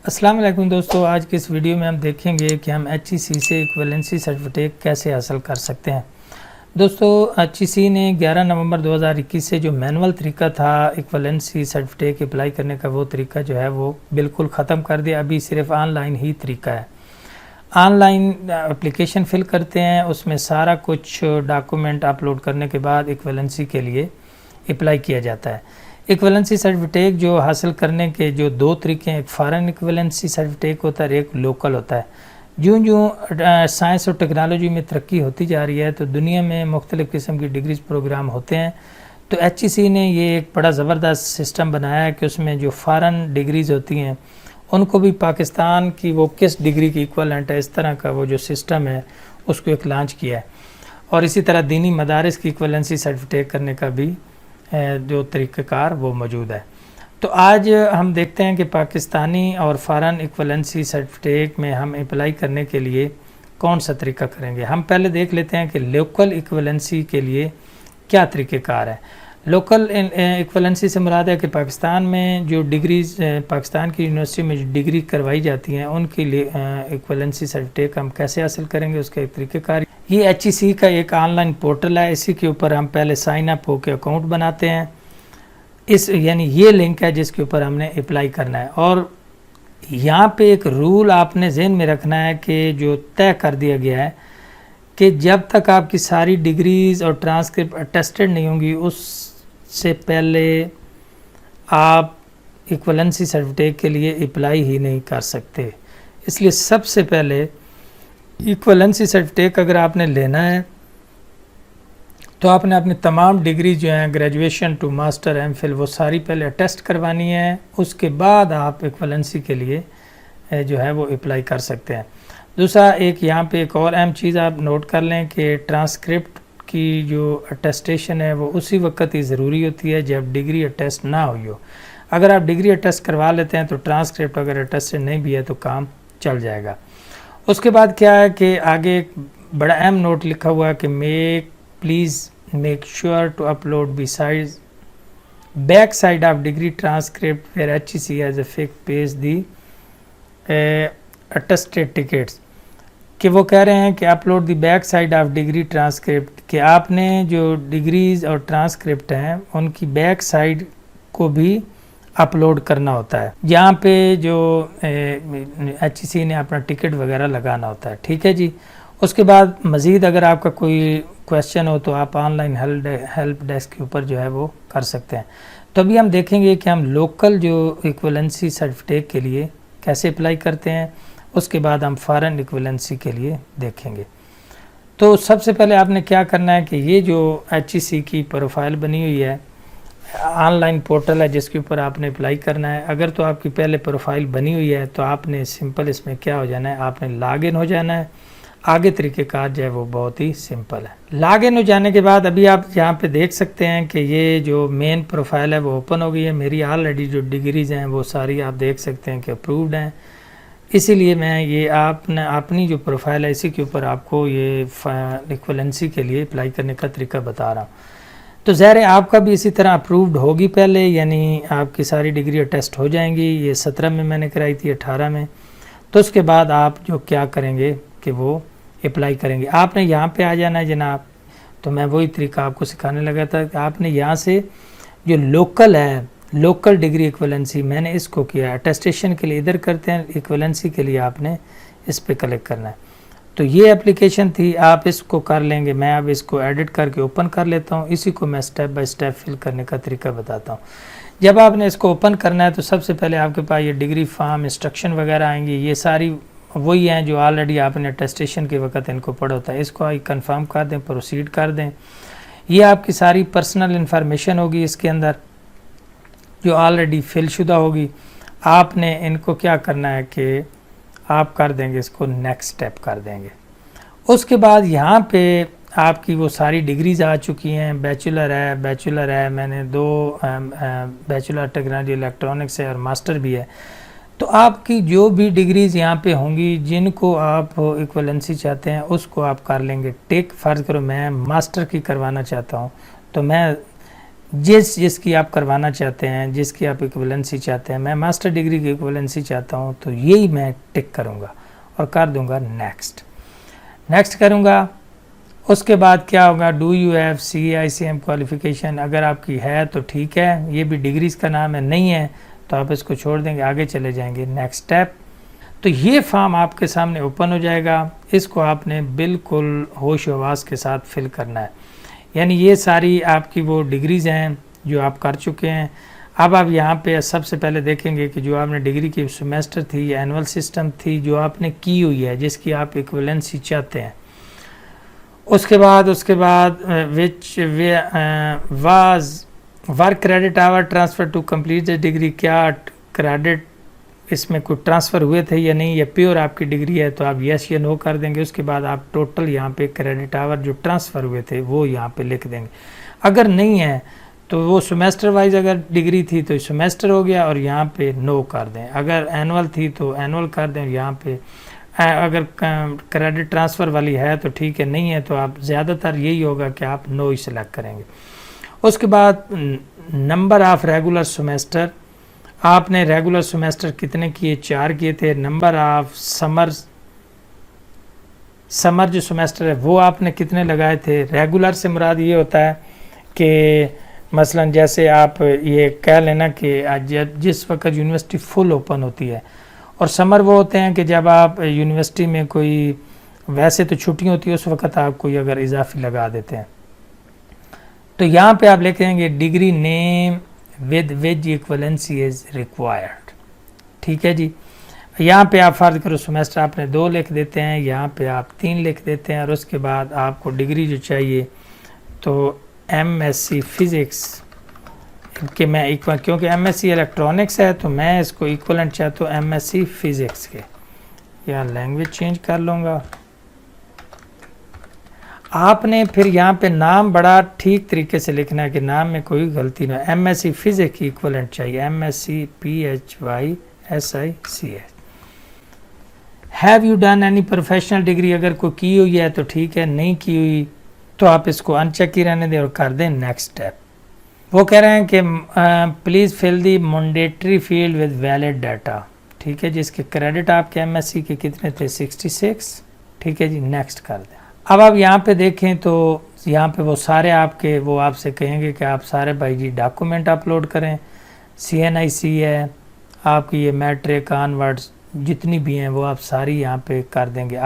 السلام علیکم دوستو، آج کی اس ویڈیو میں ہم دیکھیں گے کہ ہم ایچ ای سی سے ایکویلنسی سرٹیفکیٹ کیسے حاصل کر سکتے ہیں۔ دوستو، ایچ ای سی نے 11 نومبر 2021 سے جو مینول طریقہ تھا ایکویلنسی سرٹیفکیٹ اپلائی کرنے کا، وہ طریقہ جو ہے وہ بالکل ختم کر دیا۔ ابھی صرف آن لائن ہی طریقہ ہے۔ آن لائن اپلیکیشن فل کرتے ہیں، اس میں سارا کچھ ڈاکومنٹ اپلوڈ کرنے کے بعد ایکویلنسی کے لیے اپلائی کیا جاتا ہے۔ ایکویلنسی سرٹیفکیٹ جو حاصل کرنے کے جو دو طریقے ہیں، ایک فارن ایکویلنسی سرٹیفکیٹ ہوتا ہے، ایک لوکل ہوتا ہے۔ جو سائنس اور ٹیکنالوجی میں ترقی ہوتی جا رہی ہے تو دنیا میں مختلف قسم کی ڈگریز پروگرام ہوتے ہیں، تو ایچ ای سی نے یہ ایک بڑا زبردست سسٹم بنایا ہے کہ اس میں جو فارن ڈگریز ہوتی ہیں ان کو بھی پاکستان کی وہ کس ڈگری کی ایکویلنٹ ہے، اس طرح کا وہ جو سسٹم ہے اس کو ایک لانچ کیا ہے۔ اور اسی طرح دینی مدارس کی ایکویلنسی سرٹیفکیٹ کرنے کا بھی جو طریقہ کار وہ موجود ہے۔ تو آج ہم دیکھتے ہیں کہ پاکستانی اور فارن ایکویلنسی سرٹیفکیٹ میں ہم اپلائی کرنے کے لیے کون سا طریقہ کریں گے۔ ہم پہلے دیکھ لیتے ہیں کہ لوکل ایکویلنسی کے لیے کیا طریقہ کار ہے۔ لوکل ایکویلنسی سے مراد ہے کہ پاکستان میں جو ڈگریز پاکستان کی یونیورسٹی میں جو ڈگری کروائی جاتی ہیں ان کے لیے ایکویلنسی سرٹیفکیٹ ہم کیسے حاصل کریں گے، اس کا ایک طریقہ کار۔ یہ ایچ ای سی کا ایک آن لائن پورٹل ہے، اسی کے اوپر ہم پہلے سائن اپ ہو کے اکاؤنٹ بناتے ہیں۔ یعنی یہ لنک ہے جس کے اوپر ہم نے اپلائی کرنا ہے، اور یہاں پہ ایک رول آپ نے ذہن میں رکھنا ہے کہ جو طے کر دیا گیا ہے کہ جب تک آپ کی ساری ڈگریز اور ٹرانسکرپٹ اٹیسٹڈ نہیں ہوں گی، اس سے پہلے آپ ایکویلنسی سرٹیفکیٹ کے لیے اپلائی ہی نہیں کر سکتے۔ اس لیے سب سے پہلے ایکویلنسی سرٹیفکیٹ اگر آپ نے لینا ہے تو آپ نے اپنی تمام ڈگری جو ہیں graduation to master M Phil وہ ساری پہلے اٹیسٹ کروانی ہے، اس کے بعد آپ ایکویلنسی کے لیے جو ہے وہ اپلائی کر سکتے ہیں۔ دوسرا ایک یہاں پہ ایک اور اہم چیز آپ نوٹ کر لیں کہ ٹرانسکرپٹ کی جو اٹیسٹیشن ہے وہ اسی وقت ہی ضروری ہوتی ہے جب ڈگری اٹیسٹ نہ ہوئی ہو۔ اگر آپ ڈگری اٹیسٹ کروا لیتے ہیں تو ٹرانسکرپٹ اگر اٹیسٹڈ نہیں بھی ہے تو کام چل جائے گا۔ اس کے بعد کیا ہے کہ آگے ایک بڑا اہم نوٹ لکھا ہوا ہے کہ please make sure to upload besides back side of degree transcript where H E C is a fake page the attested tickets, کہ وہ کہہ رہے ہیں کہ upload the back side of degree transcript, کہ آپ نے جو ڈگریز اور ٹرانسکرپٹ ہیں ان کی بیک سائڈ کو بھی اپلوڈ کرنا ہوتا ہے، جہاں پہ جو ایچ ای سی نے اپنا ٹکٹ وغیرہ لگانا ہوتا ہے۔ ٹھیک ہے جی۔ اس کے بعد مزید اگر آپ کا کوئی کویسچن ہو تو آپ آن لائن ہیلپ ڈیسک کے اوپر جو ہے وہ کر سکتے ہیں۔ تو ابھی ہم دیکھیں گے کہ ہم لوکل جو ایکویلنسی سرٹیفکیٹ کے لیے کیسے اپلائی کرتے ہیں، اس کے بعد ہم فارن ایکویلنسی کے لیے دیکھیں گے۔ تو سب سے پہلے آپ نے کیا کرنا ہے کہ یہ جو ایچ ای سی کی پروفائل بنی ہوئی ہے، آن لائن پورٹل ہے جس کے اوپر آپ نے اپلائی کرنا ہے۔ اگر تو آپ کی پہلے پروفائل بنی ہوئی ہے تو آپ نے سمپل اس میں کیا ہو جانا ہے، آپ نے لاگ ان ہو جانا ہے۔ آگے طریقہ کار جو ہے وہ بہت ہی سمپل ہے۔ لاگ ان ہو جانے کے بعد ابھی آپ یہاں پہ دیکھ سکتے ہیں کہ یہ جو مین پروفائل ہے وہ اوپن ہو گئی ہے۔ میری آلریڈی جو ڈگریز ہیں وہ ساری آپ دیکھ سکتے ہیں کہ اپرووڈ ہیں، اسی لیے میں یہ اپنی جو پروفائل ہے اسی کے اوپر آپ کو یہ ایکویلنسی کے لیے اپلائی کرنے کا طریقہ بتا رہا ہوں۔ تو ظاہر ہے آپ کا بھی اسی طرح اپرووڈ ہوگی پہلے، یعنی آپ کی ساری ڈگری ٹیسٹ ہو جائیں گی۔ یہ 17 میں نے کرائی تھی، 18 میں۔ تو اس کے بعد آپ جو کیا کریں گے کہ وہ اپلائی کریں گے۔ آپ نے یہاں پہ آ جانا ہے جناب، تو میں وہی طریقہ آپ کو سکھانے لگا تھا کہ آپ نے یہاں سے جو لوکل ہے، لوکل ڈگری ایکویلنسی، میں نے اس کو کیا اٹیسٹیشن کے لیے ادھر کرتے ہیں، ایکویلنسی کے لیے آپ نے اس پہ کلک کرنا ہے۔ تو یہ اپلیکیشن تھی، آپ اس کو کر لیں گے۔ میں اب اس کو ایڈٹ کر کے اوپن کر لیتا ہوں، اسی کو میں سٹیپ بائی سٹیپ فل کرنے کا طریقہ بتاتا ہوں۔ جب آپ نے اس کو اوپن کرنا ہے تو سب سے پہلے آپ کے پاس یہ ڈگری فارم انسٹرکشن وغیرہ آئیں گی، یہ ساری وہی ہیں جو آلریڈی آپ نے اٹیسٹیشن کے وقت ان کو پڑھا ہوتا ہے۔ اس کو کنفرم کر دیں، پروسیڈ کر دیں۔ یہ آپ کی ساری پرسنل انفارمیشن ہوگی اس کے اندر جو آلریڈی فل شدہ ہوگی۔ آپ نے ان کو کیا کرنا ہے کہ آپ کر دیں گے اس کو نیکسٹ سٹیپ کر دیں گے۔ اس کے بعد یہاں پہ آپ کی وہ ساری ڈگریز آ چکی ہیں، بیچولر ہے، میں نے 2 بیچولر ٹیکنالوجی الیکٹرانکس ہے اور ماسٹر بھی ہے۔ تو آپ کی جو بھی ڈگریز یہاں پہ ہوں گی جن کو آپ ایکویلنسی چاہتے ہیں اس کو آپ کر لیں گے ٹیک۔ فرض کرو میں ماسٹر کی کروانا چاہتا ہوں تو میں جس کی آپ کروانا چاہتے ہیں، جس کی آپ ایکویلنسی چاہتے ہیں. میں ماسٹر ڈگری کی ایکویلنسی چاہتا ہوں تو یہی میں ٹک کروں گا اور کر دوں گا نیکسٹ کروں گا. اس کے بعد کیا ہوگا، do you have CAICM qualification. اگر آپ کی ہے تو ٹھیک ہے، یہ بھی ڈگریز کا نام ہے. نہیں ہے تو آپ اس کو چھوڑ دیں گے، آگے چلے جائیں گے نیکسٹ اسٹیپ. تو یہ فارم آپ کے سامنے اوپن ہو جائے گا. اس کو آپ نے بالکل ہوش و حواس کے ساتھ فل کرنا ہے. یعنی یہ ساری آپ کی وہ ڈگریز ہیں جو آپ کر چکے ہیں. اب آپ یہاں پہ سب سے پہلے دیکھیں گے کہ جو آپ نے ڈگری کی سیمیسٹر تھی یا اینول سسٹم تھی جو آپ نے کی ہوئی ہے، جس کی آپ ایکویلنسی چاہتے ہیں. اس کے بعد which was work credit hour transfer to complete the degree. کیا کریڈٹ اس میں کوئی ٹرانسفر ہوئے تھے یا نہیں، یا پیور آپ کی ڈگری ہے تو آپ یس یا نو کر دیں گے. اس کے بعد آپ ٹوٹل یہاں پہ کریڈٹ آور جو ٹرانسفر ہوئے تھے وہ یہاں پہ لکھ دیں گے. اگر نہیں ہے تو وہ سیمیسٹر وائز اگر ڈگری تھی تو سیمیسٹر ہو گیا اور یہاں پہ نو کر دیں. اگر اینول تھی تو اینول کر دیں یہاں پہ. اگر کریڈٹ ٹرانسفر والی ہے تو ٹھیک ہے، نہیں ہے تو آپ زیادہ تر یہی ہوگا کہ آپ نو ہی سلیکٹ کریں گے. اس کے بعد نمبر آف ریگولر سیمیسٹر، آپ نے ریگولر سیمیسٹر کتنے کیے، 4 کیے تھے. نمبر آف سمر جو سیمیسٹر ہے وہ آپ نے کتنے لگائے تھے. ریگولر سے مراد یہ ہوتا ہے کہ مثلا جیسے آپ یہ کہہ لینا کہ جس وقت یونیورسٹی فل اوپن ہوتی ہے، اور سمر وہ ہوتے ہیں کہ جب آپ یونیورسٹی میں کوئی ویسے تو چھٹی ہوتی ہے اس وقت آپ کوئی اگر اضافی لگا دیتے ہیں. تو یہاں پہ آپ لکھیں گے degree name with which equivalency is required. ٹھیک ہے جی. یہاں پہ آپ فرض کرو سیمیسٹر آپ نے 2 لکھ دیتے ہیں، یہاں پہ آپ 3 لکھ دیتے ہیں. اور اس کے بعد آپ کو ڈگری جو چاہیے تو MSc فزکس کہ میں کیونکہ MSc الیکٹرانکس ہے تو میں اس کو ایکولنٹ چاہتا ہوں MSc فزکس کے. یا لینگویج چینج کر لوں گا. آپ نے پھر یہاں پہ نام بڑا ٹھیک طریقے سے لکھنا ہے کہ نام میں کوئی غلطی نہ. MSc فزکس کی ایکولنٹ چاہیے MSc PHYSICS. Have you done any professional degree, اگر کوئی کی ہوئی ہے تو ٹھیک ہے، نہیں کی ہوئی تو آپ اس کو ان چیک ہی رہنے دیں اور کر دیں نیکسٹ اسٹیپ. وہ کہہ رہے ہیں کہ please fill the mandatory field with valid data. ٹھیک ہے، جس کے کریڈٹ آپ کے MSc کے کتنے تھے 66. ٹھیک ہے جی، نیکسٹ کر دیں. اب آپ یہاں پہ دیکھیں تو یہاں پہ وہ سارے آپ کے وہ آپ سے کہیں گے کہ آپ سارے بھائی جی ڈاکومنٹ اپلوڈ کریں. CNIC ہے آپ کی، یہ میٹرک آنورڈز جتنی بھی ہیں وہ آپ ساری یہاں پہ کر دیں گے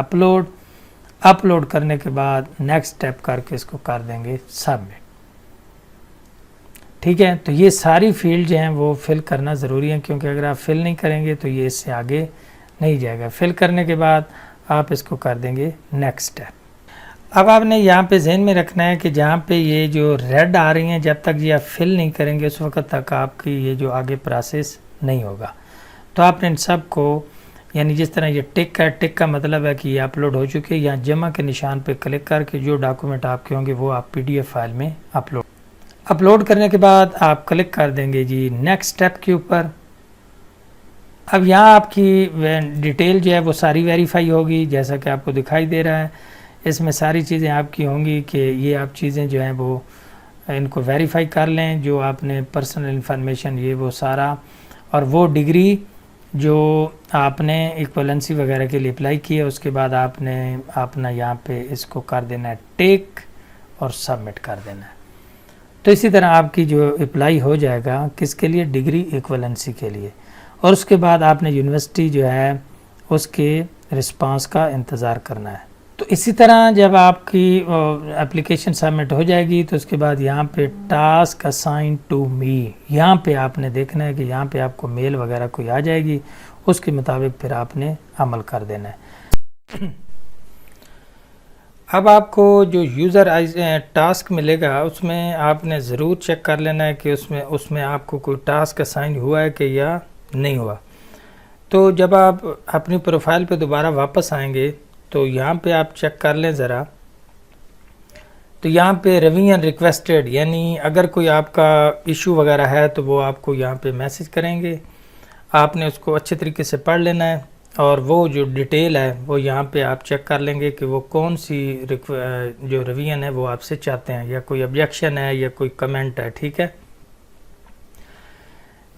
اپلوڈ کرنے کے بعد نیکسٹ اسٹیپ کر کے اس کو کر دیں گے سبمٹ. ٹھیک ہے، تو یہ ساری فیلڈ جو ہیں وہ فل کرنا ضروری ہے، کیونکہ اگر آپ فل نہیں کریں گے تو یہ اس سے آگے نہیں جائے گا. فل کرنے کے بعد آپ اس کو کر دیں گے نیکسٹ اسٹیپ. اب آپ نے یہاں پہ ذہن میں رکھنا ہے کہ جہاں پہ یہ جو ریڈ آ رہی ہیں جب تک یہ آپ فل نہیں کریں گے اس وقت تک آپ کی یہ جو آگے پروسیس نہیں ہوگا. تو آپ نے ان سب کو، یعنی جس طرح یہ ٹک ہے، ٹک کا مطلب ہے کہ یہ اپلوڈ ہو چکے. یہاں جمع کے نشان پہ کلک کر کے جو ڈاکومنٹ آپ کے ہوں گے وہ آپ PDF فائل میں اپلوڈ کرنے کے بعد آپ کلک کر دیں گے جی نیکسٹ اسٹیپ کے اوپر. اب یہاں آپ کی ڈیٹیل جو ہے وہ ساری ویریفائی ہوگی جیسا کہ آپ کو دکھائی دے رہا ہے. اس میں ساری چیزیں آپ کی ہوں گی کہ یہ آپ چیزیں جو ہیں وہ ان کو ویریفائی کر لیں، جو آپ نے پرسنل انفارمیشن یہ وہ سارا، اور وہ ڈگری جو آپ نے ایکویلنسی وغیرہ کے لیے اپلائی کی ہے اس کے بعد آپ نے اپنا یہاں پہ اس کو کر دینا ہے ٹیک اور سبمٹ کر دینا ہے. تو اسی طرح آپ کی جو اپلائی ہو جائے گا کس کے لیے، ڈگری ایکویلنسی کے لیے. اور اس کے بعد آپ نے یونیورسٹی جو ہے اس کے رسپانس کا انتظار کرنا ہے. تو اسی طرح جب آپ کی اپلیکیشن سبمٹ ہو جائے گی تو اس کے بعد یہاں پہ ٹاسک اسائن ٹو می، یہاں پہ آپ نے دیکھنا ہے کہ یہاں پہ آپ کو میل وغیرہ کوئی آ جائے گی، اس کے مطابق پھر آپ نے عمل کر دینا ہے. اب آپ کو جو یوزر ٹاسک ملے گا اس میں آپ نے ضرور چیک کر لینا ہے کہ اس میں آپ کو کوئی ٹاسک اسائن ہوا ہے کہ یا نہیں ہوا. تو جب آپ اپنی پروفائل پہ دوبارہ واپس آئیں گے تو یہاں پہ آپ چیک کر لیں ذرا. تو یہاں پہ ریویژن ریکویسٹڈ، یعنی اگر کوئی آپ کا ایشو وغیرہ ہے تو وہ آپ کو یہاں پہ میسج کریں گے. آپ نے اس کو اچھے طریقے سے پڑھ لینا ہے، اور وہ جو ڈیٹیل ہے وہ یہاں پہ آپ چیک کر لیں گے کہ وہ کون سی جو ریویژن ہے وہ آپ سے چاہتے ہیں، یا کوئی آبجیکشن ہے یا کوئی کمنٹ ہے. ٹھیک ہے،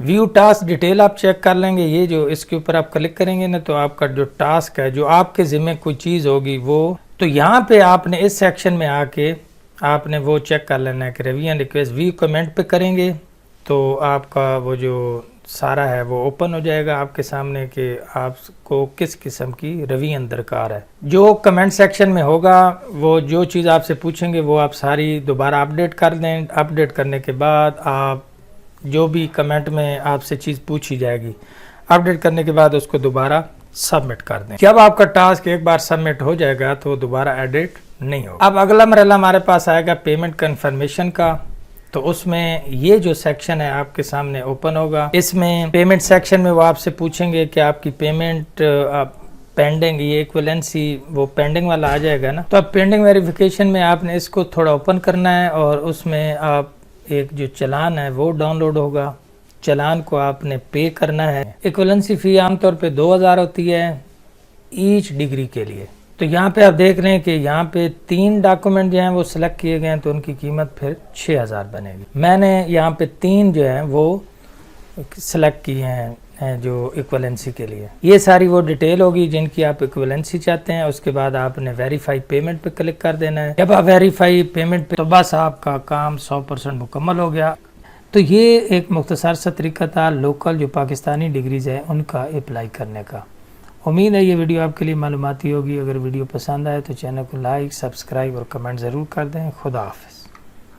ویو ٹاسک ڈیٹیل آپ چیک کر لیں گے. یہ جو اس کے اوپر آپ کلک کریں گے نا تو آپ کا جو ٹاسک ہے جو آپ کے ذمہ کوئی چیز ہوگی وہ تو یہاں پہ آپ نے اس سیکشن میں آ کے آپ نے وہ چیک کر لینا ہے کہ ریویژن ریکویسٹ ویو کمنٹ پہ کریں گے تو آپ کا وہ جو سارا ہے وہ اوپن ہو جائے گا آپ کے سامنے کہ آپ کو کس قسم کی ریویژن درکار ہے. جو کمنٹ سیکشن میں ہوگا وہ جو چیز آپ سے پوچھیں گے وہ آپ ساری دوبارہ اپڈیٹ کر دیں. اپڈیٹ کرنے کے بعد آپ جو بھی کمنٹ میں آپ سے چیز پوچھی جائے گی اپڈیٹ کرنے کے بعد اس کو دوبارہ سبمٹ کر دیں. جب آپ کا ٹاسک ایک بار سبمٹ ہو جائے گا تو دوبارہ ایڈٹ نہیں ہوگا. اب اگلا مرحلہ ہمارے پاس آئے گا پیمنٹ کنفرمیشن کا. تو اس میں یہ جو سیکشن ہے آپ کے سامنے اوپن ہوگا. اس میں پیمنٹ سیکشن میں وہ آپ سے پوچھیں گے کہ آپ کی پیمنٹ پینڈنگ یہ ایکویلنسی وہ پینڈنگ والا آ جائے گا نا. تو اب پینڈنگ ویریفیکیشن میں آپ نے اس کو تھوڑا اوپن کرنا ہے اور اس میں آپ ایک جو چلان ہے وہ ڈاؤن لوڈ ہوگا. چلان کو آپ نے پے کرنا ہے. ایکویلنسی فی عام طور پہ 2000 ہوتی ہے ایچ ڈگری کے لیے. تو یہاں پہ آپ دیکھ رہے ہیں کہ یہاں پہ 3 ڈاکومنٹ جو ہیں وہ سلیکٹ کیے گئے ہیں تو ان کی قیمت پھر 6000 بنے گی. میں نے یہاں پہ 3 جو ہیں وہ سلیکٹ کیے ہیں جو ایکویلنسی کے لیے. یہ ساری وہ ڈیٹیل ہوگی جن کی آپ ایکویلنسی چاہتے ہیں. اس کے بعد آپ نے ویریفائی پیمنٹ پہ کلک کر دینا ہے. جب آپ ویریفائی پیمنٹ پہ تو بس آپ کا کام 100% مکمل ہو گیا. تو یہ ایک مختصر سا طریقہ تھا لوکل جو پاکستانی ڈگریز ہیں ان کا اپلائی کرنے کا. امید ہے یہ ویڈیو آپ کے لیے معلوماتی ہوگی. اگر ویڈیو پسند آئے تو چینل کو لائک سبسکرائب اور کمنٹ ضرور کر دیں. خدا حافظ.